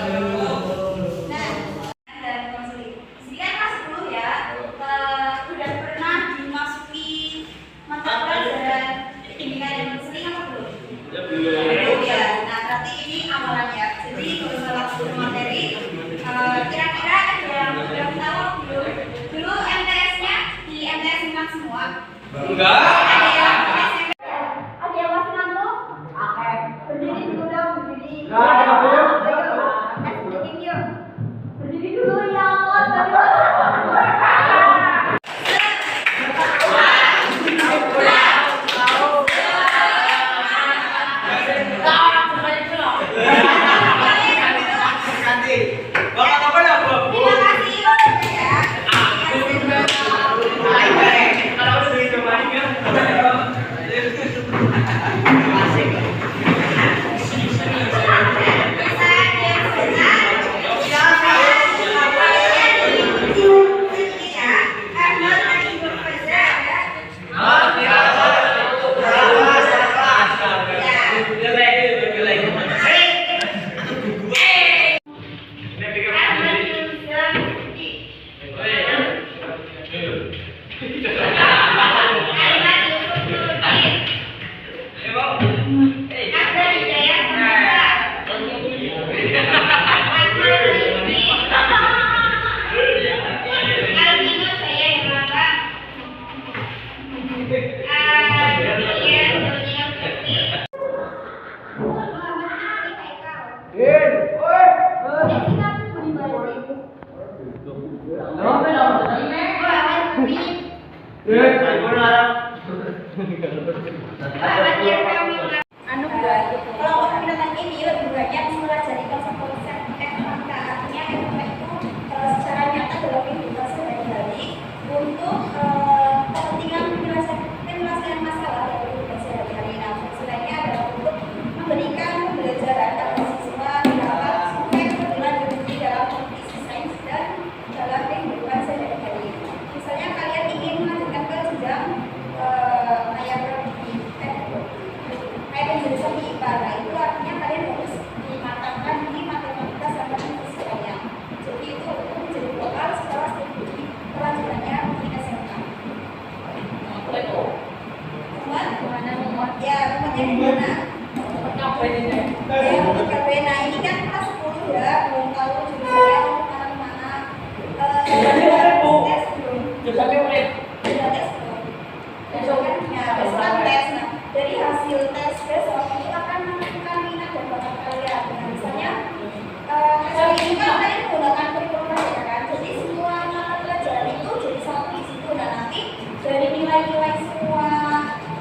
Nah, dan konseling. Di sini kan kelas 10 ya. Udah pernah dimasuki mata pelajaran bimbingan dan konseling apa belum? Belum ya. Nah, berarti ini awalannya. Jadi kalau langsung materi, kira-kira ada yang udah tahu belum? Dulu MTS-nya di MTS Minang semua. Enggak. Ada yang SMP? Ada yang masih ngantuk? Berdiri dulu dong, berdiri. Berdiri dulu ya Allah. Kalau peminatan ini lebih banyak mempelajari konsep-konsep FMK, artinya FMK itu secara nyata dalam kehidupan sehari-hari untuk kepentingan penyelesaian masalah dalam kehidupan sehari-hari. Nah, fungsinya adalah untuk memberikan pembelajaran agar siswa dapat sukses berlanjut dalam kompetisi sains dan dalam kehidupan sehari-hari. Misalnya kalian ingin melanjutkan ke jenjang kayak jurusan di IPA, nah itu artinya kalian harus dimatangkan di matematika sama di fisikanya. Jadi itu menjadi bekal setelah studi kelanjutannya di SMK. Teman, ya temannya di mana? Ya, untuk KPN. Nah ini kan kelas 10 ya, belum tahu jurusannya mau kemana-mana. Tes belum? Sudah tes belum? Besok kan? Ya, besok kan tes. Nah, dari hasil tes besok itu akan menentukan minat dan bakat kalian. Nah, misalnya tes ini kan kalian menggunakan kurikulum ya kan, jadi semua mata pelajaran itu jadi satu di situ. Nah nanti dari nilai-nilai semua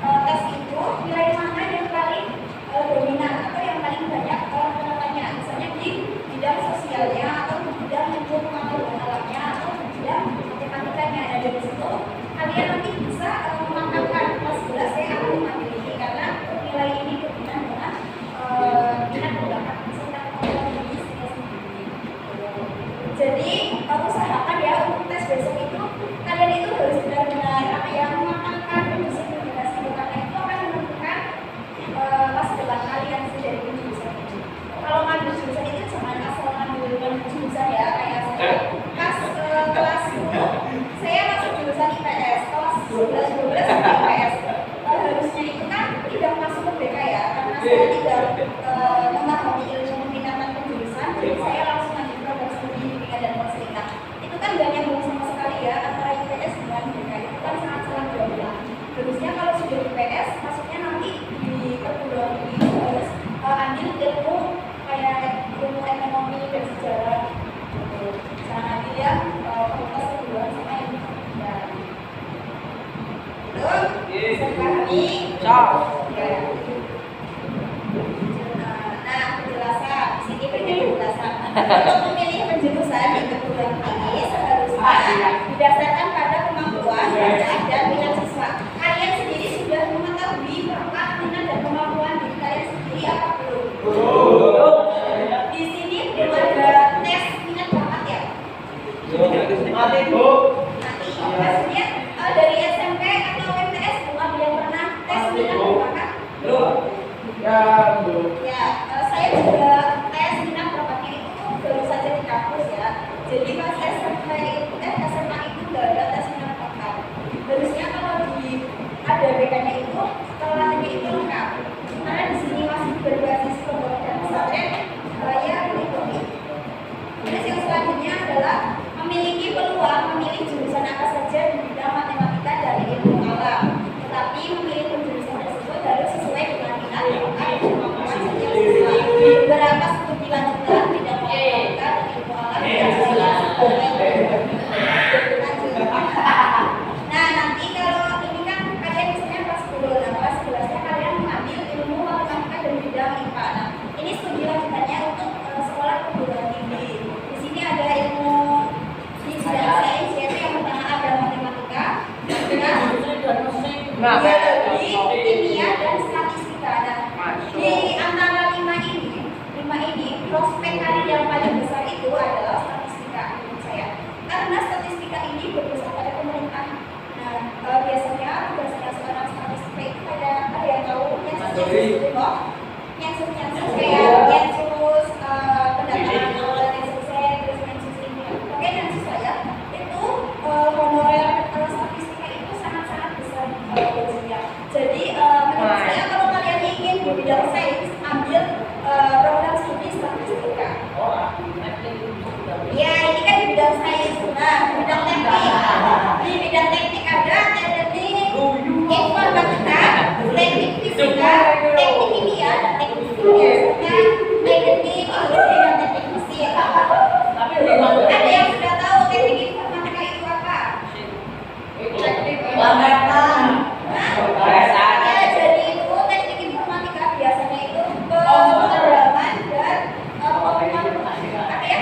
tes itu, nilai mana yang paling dominan atau yang paling banyak penekanannya, misalnya di bidang sosialnya atau di bidang hukum atau alamnya atau di bidang matematikanya. Nah dari situ kalian nanti bisa memantapkan kelas 11 saya akan memilih ini karena nilai ini berhubungan dengan minat dan bakat serta kemampuan diri sendiri. Jadi usahakan ya untuk tes besok itu kalian itu harus benar-benar mematangkan kondisi-kondisi itu karena itu akan menentukan masa depan kalian sih dari jurusan itu. Kalau ngambil jurusan itu jangan asal ngambil jurusan ya, kayak saya kelas 10 saya masuk jurusan IPS, kelas 11-12 IPS. Harusnya itu kan tidak masuk ke BK ya, karena saya tidak memahami ilmu peminatan penjurusan, jadi saya langsung lanjut program studi bimbingan dan konseling. Nah, itu kan gak nyambung sama sekali ya antara IPS dengan BK, itu kan sangat salah berulang. Harusnya kalau sudah IPS, masuknya nanti di perguruan tinggi harus ambil ilmu kayak ilmu ekonomi dan sejarah. Jangan ambil ya fakultas perguruan sama ilmu pendidikan. Bisa dipahami? Ya. Nah, penjelasan. Di sini berikan penjelasan. Untuk memilih penjurusan di perguruan tinggi seharusnya didasarkan pada kemampuan, bakat, dan minat siswa. Kalian sendiri sudah mengetahui bakat, minat, dan kemampuan diri kalian sendiri apa belum? Di sini belum ada tes minat bakat ya? Nanti maksudnya dari SMP atau MTS belum ada yang pernah tes minat dan bakat? Belum. Ya, saya juga tes minat bakatnya itu beberapa studi lanjutan bidang matematika dan ilmu alam yang saya lanjut. Nah, nanti kalau ini kan kalian misalnya kelas 10, nah kelas 11-nya kalian mengambil ilmu matematika dan bidang IPA. Nah, ini studi lanjutannya untuk sekolah perguruan tinggi. Di sini ada ilmu di bidang sains, yaitu yang pertama ada matematika, biologi, kimia, dan statistika. Nah, di antara lima ini prospek karir yang paling besar itu adalah statistika menurut saya. Karena statistika ini berpusat pada pemerintah. Nah, biasanya tugasnya seorang statistika itu ada yang tahu yang sensus kayak sensus pendataan awal sensus terus sensus ini. Oke, sensus saya itu honorer statistika itu sangat-sangat besar gajinya. Jadi menurut saya kalau kalian ingin di bidang sains ambil program studi statistika. Ya, ini kan di bidang sains. Nah, di bidang teknik. Di bidang teknik ada teknik informatika, teknik fisika, teknik kimia, dan teknik kimia. Teknik dan teknik mesin. Ada yang sudah tahu teknik informatika itu apa? Ya, jadi itu teknik informatika biasanya itu pemrograman dan pemrograman pada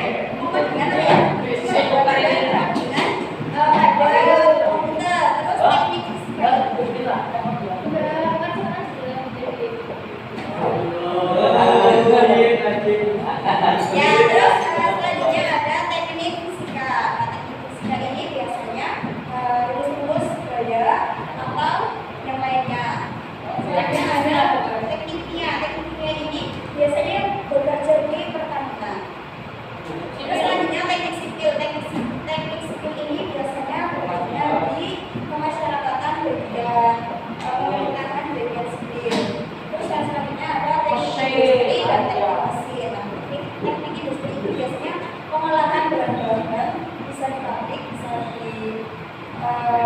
komputer, terus teknik ya, terus selanjutnya ada teknik fisika. Nah, teknik fisika ini biasanya lulus gaya atau yang lainnya. Selanjutnya ada teknik kimia. Teknik kimia ini biasanya bekerja di pertanian. Terus selanjutnya teknik sipil. Teknik sipil ini biasanya bekerja di pemasyarakatan bagian pemerintahan bagian sipil. Terus yang selanjutnya ada teknik industri dan teknik mesin. Nah, teknik industri itu biasanya pengolahan bahan-bahan, bisa di pabrik, bisa di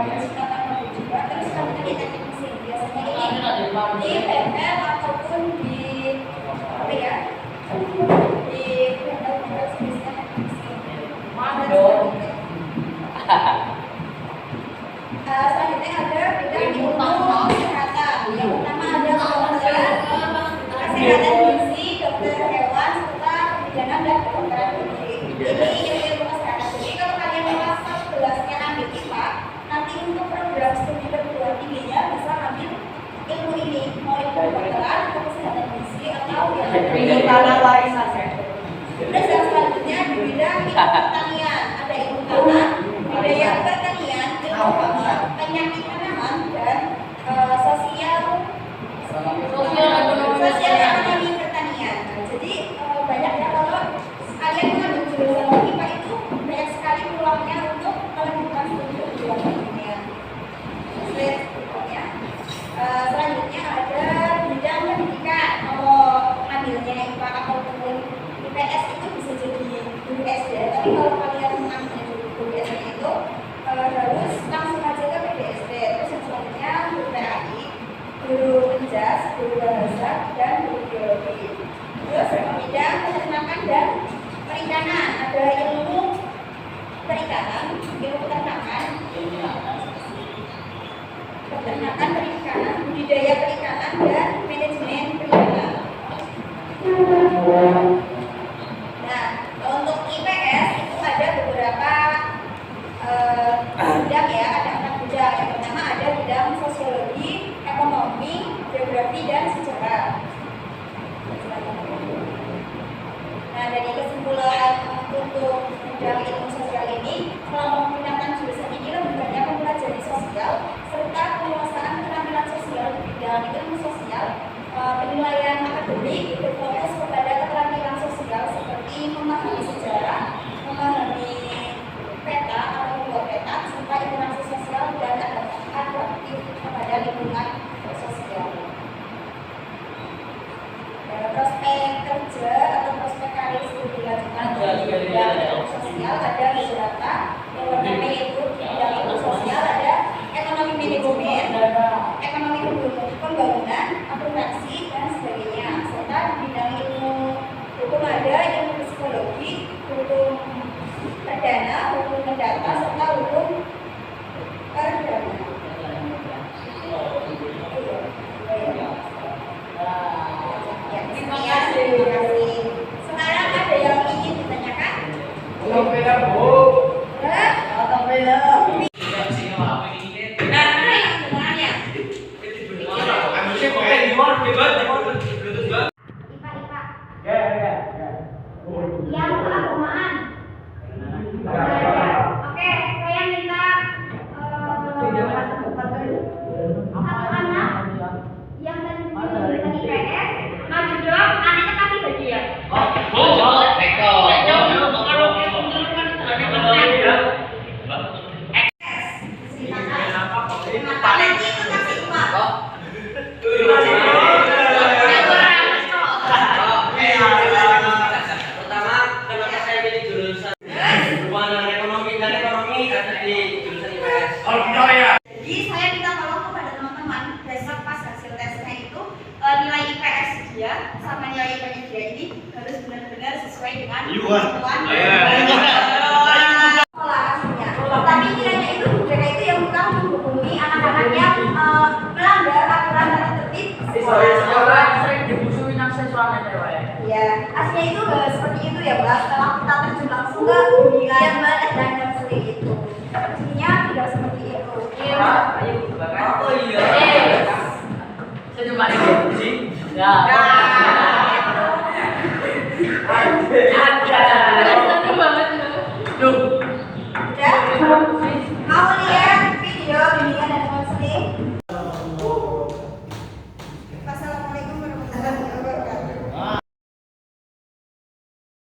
menciptakan pabrik juga. Terus selanjutnya di teknik mesin biasanya ini di bengkel ataupun di apa ya? Di bengkel sejenisnya teknik mesin. Selanjutnya ada bidang ilmu kesehatan. Yang pertama ada kesehatan gizi, dokter hewan, serta kebidanan dan kedokteran kulit. Ini ilmu kesehatan. Jadi kalau kalian kelas 11-nya ambil IPA, nanti untuk program studi perguruan tingginya bisa ambil ilmu ini, mau ilmu kedokteran atau kesehatan gizi atau yang lain. Terus yang selanjutnya di bidang ilmu pertanian, ada ilmu tanah, budaya pertanian, ilmu penyakit tanaman, dan sosial ekonomi pertanian. Jadi banyaknya kalau kalian mengambil jurusan IPA itu banyak sekali peluangnya untuk melanjutkan studi perguruan tinggi. Selanjutnya ada bidang pendidikan. Kalau ambilnya IPA ataupun IPS itu bisa jadi guru SD. Tapi kalau kalian mengambil guru SD itu harus langsung aja ke PDSD. Terus yang selanjutnya guru PAI, guru penjas, guru bahasa, dan guru biologi. Terus bidang peternakan dan perikanan, ada ilmu perikanan, ilmu peternakan, perikanan, budidaya perikanan, dan manajemen perikanan. Nah, untuk IPS itu ada beberapa bidang ya, ada 4 bidang. Yang pertama ada bidang sosiologi, ekonomi, geografi, dan sejarah. Nah, dari kesimpulan untuk bidang ilmu sosial ini, selama menggunakan jurusan ini lebih banyak mempelajari sosial serta penguasaan keterampilan sosial di bidang ilmu sosial. Penilaian akademik berfokus kepada keterampilan sosial seperti memahami sejarah, memahami peta atau membuat peta, serta interaksi sosial dan adaptif kepada lingkungan sosial. Prospek kerja atau prospek karir studi lanjutan di bidang ilmu sosial ada beberapa. Yang pertama yaitu di bidang ilmu sosial ada ekonomi manajemen, ekonomi pembangunan, akuntansi, dan sebagainya. Serta di bidang ilmu Yang keagamaan. Oke, saya minta satu anak yang tadi jurusan IPS maju dong, nanti kasih hadiah. Jadi saya minta tolong kepada teman-teman besok pas hasil tesnya itu nilai IPS dia sama nilai IPS dia ini harus benar-benar sesuai dengan kebutuhan sekolah aslinya. Tapi kiranya itu mereka itu yang bukan menghubungi anak-anak yang melanggar aturan dan tertib sekolah. Sering dimusuhin yang siswanya cewek. Ya, aslinya itu seperti itu ya Mbak. Setelah kita terjun langsung ke dunia dan seperti itu. Aslinya tidak seperti itu. Oh iya. Saya cuma ini. Ya. Ada.